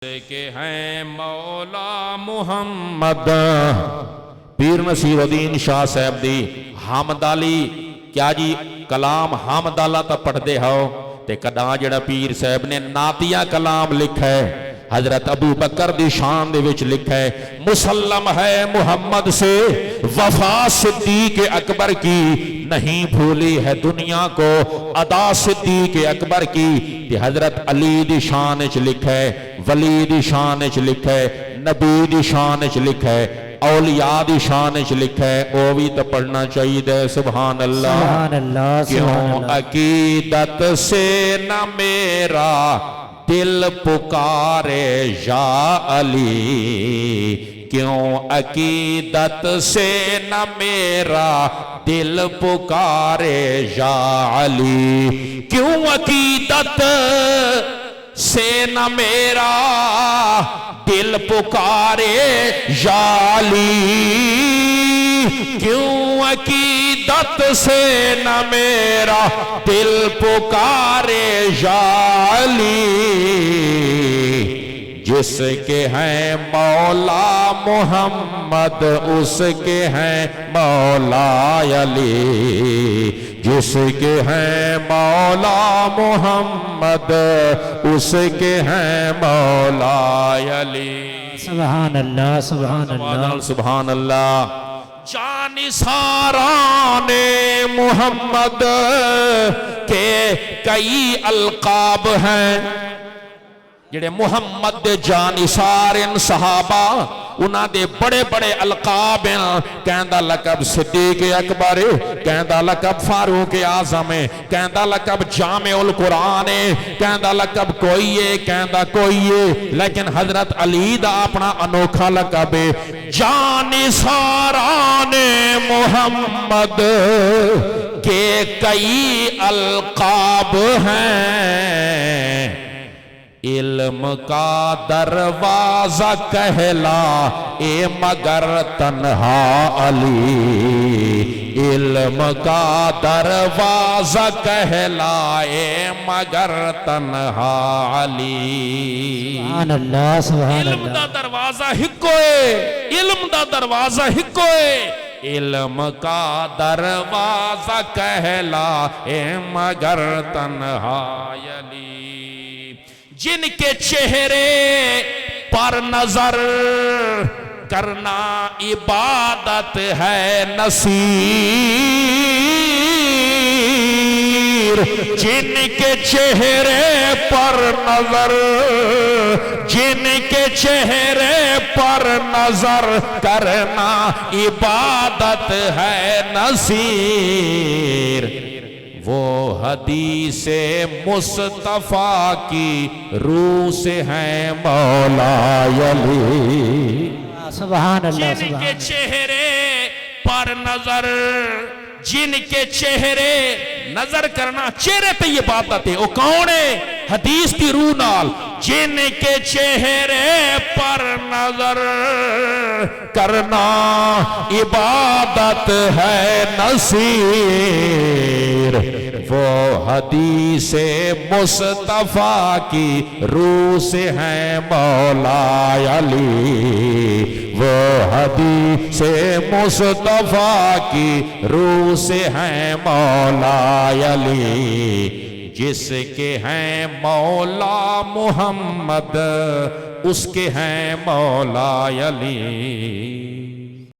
کے ہیں مولا محمد پیر نصیر الدین شاہ صاحب دی حمدالی کیا جی کلام حمدالا تا پڑھ دے ہو تے کداں جڑا پیر صاحب نے ناتیہ کلام لکھا ہے حضرت ابو بکر دی شان دے وچ لکھا ہے مسلم ہے محمد سے وفا صدیق اکبر کی نہیں بھولی ہے دنیا کو ادا صدیق اکبر کی تے حضرت علی دی شان وچ لکھا ہے ولی دی شان وچ لکھا ہے نبی دی شان وچ لکھا ہے اولیاء دی شان وچ لکھا ہے او بھی تو پڑھنا چاہیے سبحان اللہ سبحان اللہ کیوں عقیدت سے نہ میرا دل پکارے یا علی کیوں عقیدت سے نہ میرا دل پکارے یا علی کیوں عقیدت سے نہ میرا دل پکارے یا علی کیوں عقیدت سے نہ میرا دل پکارے یا علی جس کے ہیں مولا محمد اس کے ہیں مولا علی جس کے ہیں مولا محمد اس کے ہیں مولا علی سبحان اللہ سبحان اللہ سبحان اللہ جانثاران محمد کے کئی القاب ہیں جڑے محمد دے جانثار ان صحابہ انہاں دے بڑے بڑے القاب ہیں کہندہ لقب صدیق اکبر کہندہ لقب فاروق اعظم کہندہ لقب جامع القرآن کہندہ لقب کوئی ہے کہندہ کوئی ہے لیکن حضرت علی دا اپنا انوکھا لقب ہے جانثاران محمد کے کئی القاب ہیں علم کا دروازہ کہلا اے مگر تنہا علی علم کا دروازہ کہلا اے مگر تنہا علی سبحان اللہ سبحان علم اللہ دا دروازہ ہکوئے علم دا دروازہ ہکوئے علم کا دروازہ کہلا اے مگر تنہا علی جن کے چہرے پر نظر کرنا عبادت ہے نصیر جن کے چہرے پر نظر جن کے چہرے پر نظر کرنا عبادت ہے نصیر وہ حدیث مصطفیٰ کی روح سے ہیں مولا علی سبحان اللہ جن سبحان کے چہرے پر نظر جن کے چہرے نظر کرنا چہرے پہ یہ بات ہے وہ کون ہے حدیث کی روح نال جن کے چہرے پر نظر کرنا عبادت ہے نصیر وہ حدیث مصطفیٰ کی روح سے ہیں مولا علی وہ حدیث مصطفیٰ کی روح سے ہیں مولا علی جس کے ہیں مولا محمد اس کے ہیں مولا علی